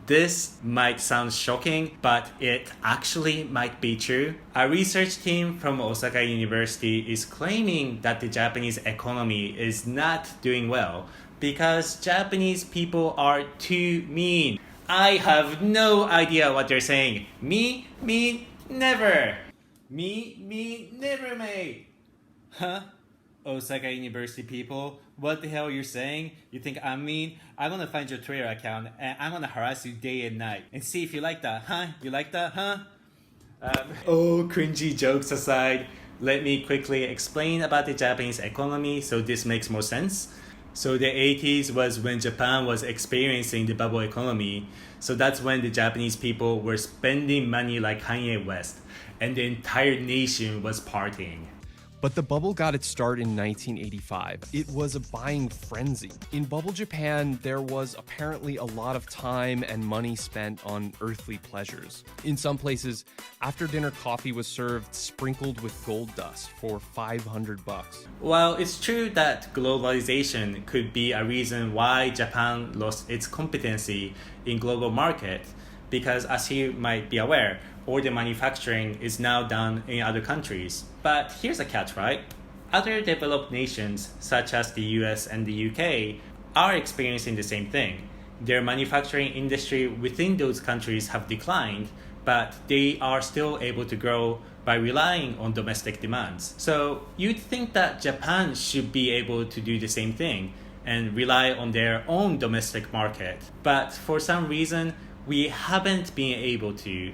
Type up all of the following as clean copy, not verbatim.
This might sound shocking, but it actually might be true. A research team from Osaka University is claiming that the Japanese economy is not doing well because Japanese people are too mean. I have no idea what they're saying. Me, never. Me, never, mate. Huh? Osaka University people, what the hell you're saying? You think I'm mean? I'm gonna find your Twitter account and I'm gonna harass you day and night and see if you like that, huh? You like that, huh? Oh, cringy jokes aside, let me quickly explain about the Japanese economy so this makes more sense. So the 80s was when Japan was experiencing the bubble economy. So that's when the Japanese people were spending money like Kanye West and the entire nation was partying. But the bubble got its start in 1985. It was a buying frenzy. In bubble Japan, there was apparently a lot of time and money spent on earthly pleasures. In some places, after-dinner coffee was served sprinkled with gold dust for $500. While it's true that globalization could be a reason why Japan lost its competency in global market, because as you might be aware, all the manufacturing is now done in other countries. But here's a catch, right? Other developed nations, such as the US and the UK, are experiencing the same thing. Their manufacturing industry within those countries have declined, but they are still able to grow by relying on domestic demands. So you'd think that Japan should be able to do the same thing and rely on their own domestic market. But for some reason, we haven't been able to.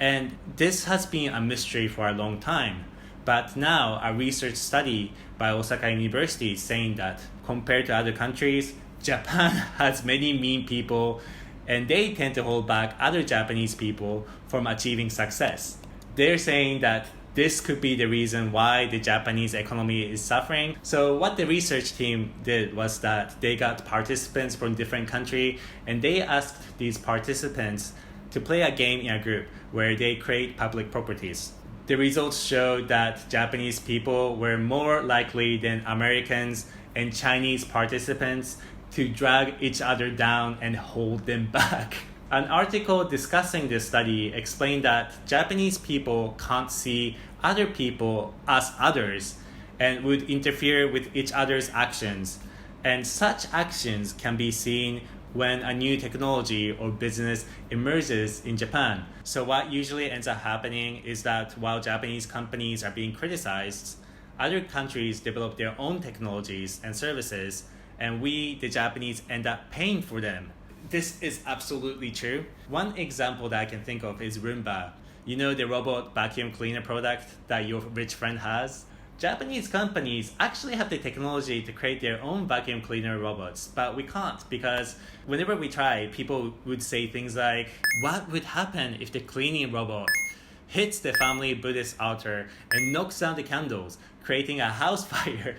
And this has been a mystery for a long time. But now a research study by Osaka University is saying that compared to other countries, Japan has many mean people and they tend to hold back other Japanese people from achieving success. They're saying that this could be the reason why the Japanese economy is suffering. So what the research team did was that they got participants from different countries and they asked these participants to play a game in a group where they create public properties. The results showed that Japanese people were more likely than Americans and Chinese participants to drag each other down and hold them back. An article discussing this study explained that Japanese people can't see other people as others and would interfere with each other's actions. And such actions can be seen when a new technology or business emerges in Japan. So what usually ends up happening is that while Japanese companies are being criticized, other countries develop their own technologies and services, and we, the Japanese, end up paying for them. This is absolutely true. One example that I can think of is Roomba. You know, the robot vacuum cleaner product that your rich friend has? Japanese companies actually have the technology to create their own vacuum cleaner robots, but we can't because whenever we try, people would say things like, what would happen if the cleaning robot hits the family Buddhist altar and knocks down the candles, creating a house fire?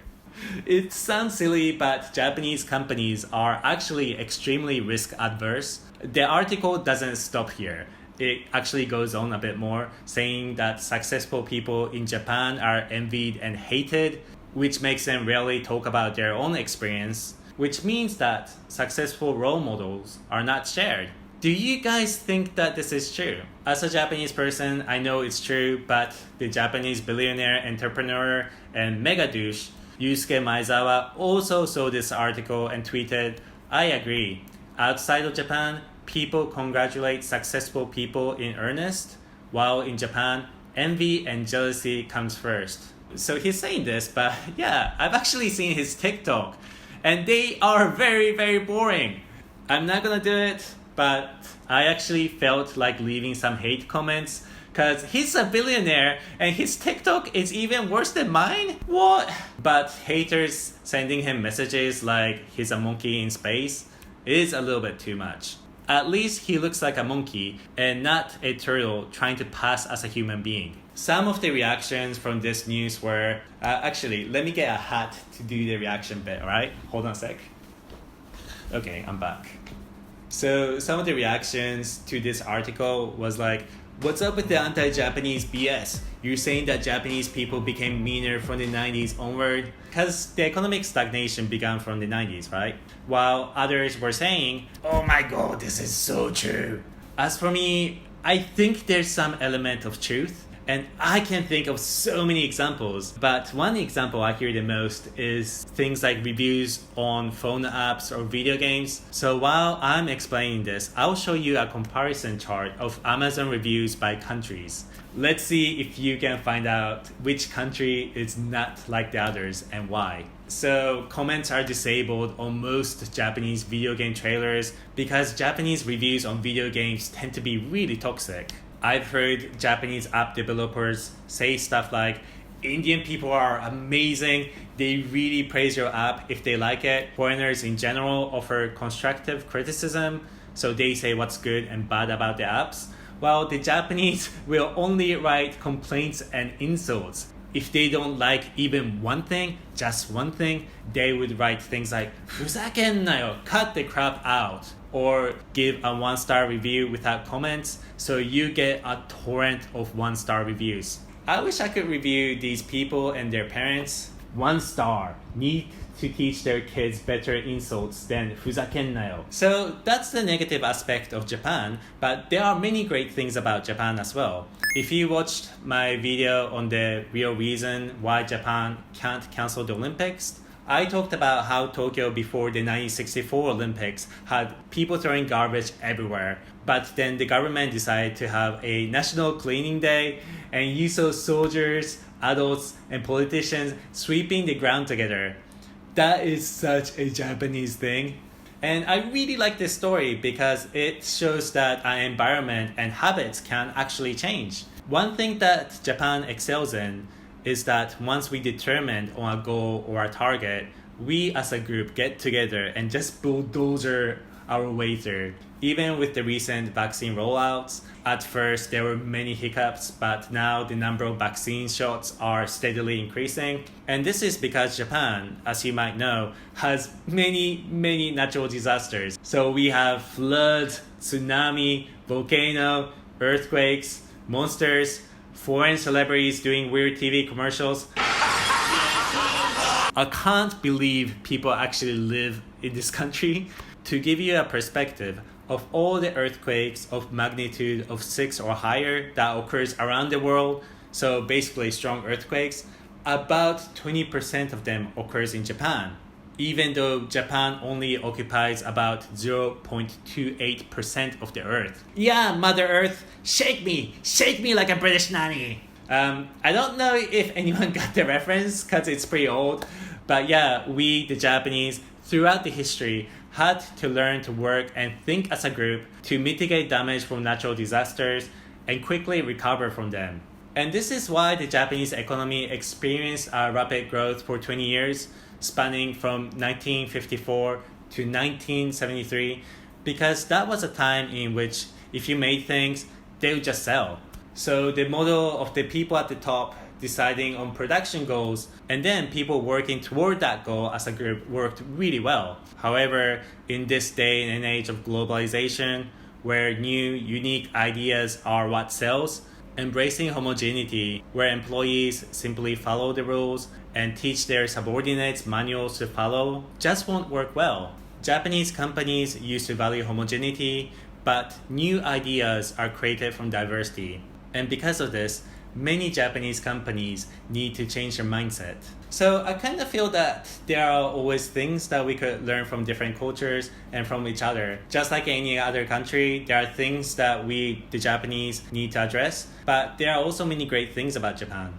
It sounds silly, but Japanese companies are actually extremely risk adverse. The article doesn't stop here. It actually goes on a bit more, saying that successful people in Japan are envied and hated, which makes them rarely talk about their own experience, which means that successful role models are not shared. Do you guys think that this is true? As a Japanese person, I know it's true, but the Japanese billionaire, entrepreneur, and mega douche, Yusuke Maezawa, also saw this article and tweeted, I agree. Outside of Japan, people congratulate successful people in earnest, while in Japan, envy and jealousy comes first. So he's saying this, but yeah, I've actually seen his TikTok, and they are very, very boring. I'm not gonna do it, but I actually felt like leaving some hate comments, because he's a billionaire, and his TikTok is even worse than mine? What? But haters sending him messages like he's a monkey in space is a little bit too much. At least he looks like a monkey and not a turtle trying to pass as a human being. Some of the reactions from this news were... actually, let me get a hat to do the reaction bit, alright? Hold on a sec. Okay, I'm back. So some of the reactions to this article was like, What's up with the anti-Japanese BS? You're saying that Japanese people became meaner from the 90s onward? Because the economic stagnation began from the 90s, right? While others were saying, oh my god, this is so true. As for me, I think there's some element of truth. And I can think of so many examples, but one example I hear the most is things like reviews on phone apps or video games. So while I'm explaining this, I'll show you a comparison chart of Amazon reviews by countries. Let's see if you can find out which country is not like the others and why. So comments are disabled on most Japanese video game trailers because Japanese reviews on video games tend to be really toxic. I've heard Japanese app developers say stuff like, Indian people are amazing, they really praise your app if they like it. Foreigners in general offer constructive criticism, so they say what's good and bad about the apps. While the Japanese will only write complaints and insults. If they don't like even one thing, just one thing, they would write things like, "Fuzakennayo, cut the crap out," or give a 1-star review without comments, so you get a torrent of 1-star reviews. I wish I could review these people and their parents. 1 star. Need to teach their kids better insults than fuzakennayo. So that's the negative aspect of Japan, but there are many great things about Japan as well. If you watched my video on the real reason why Japan can't cancel the Olympics, I talked about how Tokyo before the 1964 Olympics had people throwing garbage everywhere. But then the government decided to have a national cleaning day, and you saw soldiers, adults, and politicians sweeping the ground together. That is such a Japanese thing. And I really like this story because it shows that our environment and habits can actually change. One thing that Japan excels in is that once we determine on a goal or a target, we as a group get together and just bulldozer our way through. Even with the recent vaccine rollouts, at first there were many hiccups, but now the number of vaccine shots are steadily increasing. And this is because Japan, as you might know, has many natural disasters. So we have floods, tsunami, volcano, earthquakes, monsters, foreign celebrities doing weird TV commercials. I can't believe people actually live in this country. To give you a perspective, of all the earthquakes of magnitude of 6 or higher that occurs around the world, so basically strong earthquakes, about 20% of them occurs in Japan, even though Japan only occupies about 0.28% of the earth. Yeah, Mother Earth, shake me like a British nanny. I don't know if anyone got the reference because it's pretty old, but yeah, we, the Japanese, throughout the history, had to learn to work and think as a group to mitigate damage from natural disasters and quickly recover from them. And this is why the Japanese economy experienced a rapid growth for 20 years, spanning from 1954 to 1973, because that was a time in which if you made things, they would just sell. So the model of the people at the top deciding on production goals and then people working toward that goal as a group worked really well. However, in this day and age of globalization, where new, unique ideas are what sells, embracing homogeneity, where employees simply follow the rules and teach their subordinates manuals to follow, just won't work well. Japanese companies used to value homogeneity, but new ideas are created from diversity. And because of this, many Japanese companies need to change their mindset. So I kind of feel that there are always things that we could learn from different cultures and from each other. Just like any other country, there are things that we, the Japanese, need to address, but there are also many great things about Japan.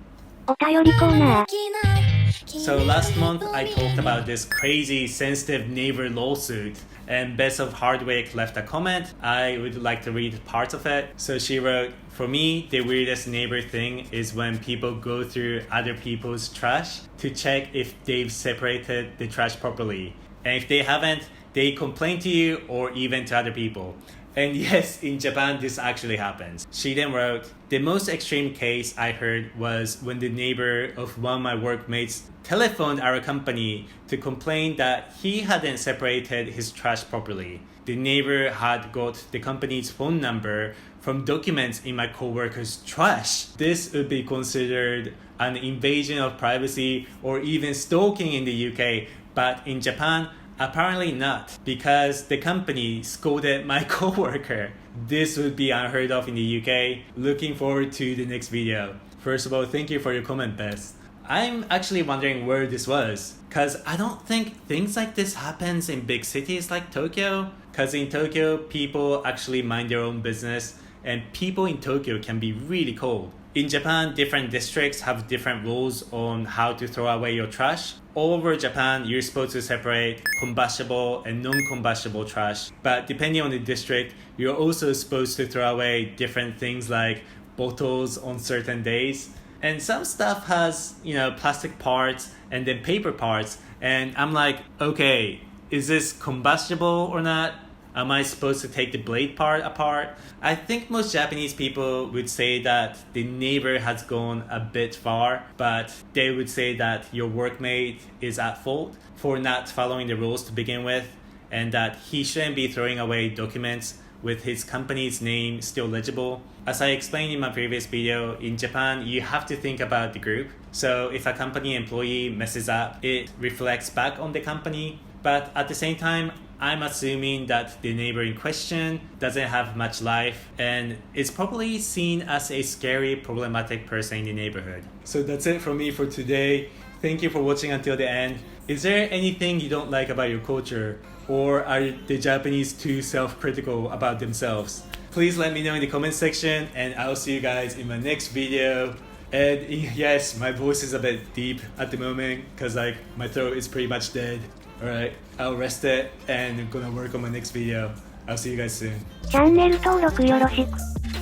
So last month, I talked about this crazy sensitive neighbor lawsuit, and Bess of Hardwick left a comment. I would like to read parts of it. So she wrote, "For me, the weirdest neighbor thing is when people go through other people's trash to check if they've separated the trash properly. And if they haven't, they complain to you or even to other people." And yes, in Japan, this actually happens. She then wrote, "The most extreme case I heard was when the neighbor of one of my workmates telephoned our company to complain that he hadn't separated his trash properly. the neighbor had got the company's phone number from documents in my coworker's trash. This would be considered an invasion of privacy or even stalking in the UK, but in Japan, apparently not, because the company scolded my coworker. This would be unheard of in the UK. Looking forward to the next video. First of all, thank you for your comment, Bess. I'm actually wondering where this was, because I don't think things like this happens in big cities like Tokyo, because in Tokyo, people actually mind their own business, and people in Tokyo can be really cold. In Japan, different districts have different rules on how to throw away your trash. All over Japan, you're supposed to separate combustible and non-combustible trash. But depending on the district, you're also supposed to throw away different things like bottles on certain days. And some stuff has, plastic parts and then paper parts. And I'm like, okay, is this combustible or not? Am I supposed to take the blade part apart? I think most Japanese people would say that the neighbor has gone a bit far, but they would say that your workmate is at fault for not following the rules to begin with, and that he shouldn't be throwing away documents with his company's name still legible. As I explained in my previous video, in Japan, you have to think about the group. So if a company employee messes up, it reflects back on the company. But at the same time, I'm assuming that the neighbor in question doesn't have much life and is probably seen as a scary, problematic person in the neighborhood. So that's it from me for today. Thank you for watching until the end. Is there anything you don't like about your culture? Or are the Japanese too self-critical about themselves? Please let me know in the comment section, and I'll see you guys in my next video. And yes, my voice is a bit deep at the moment because my throat is pretty much dead. Alright, I'll rest it and I'm gonna work on my next video. I'll see you guys soon. チャンネル登録よろしく。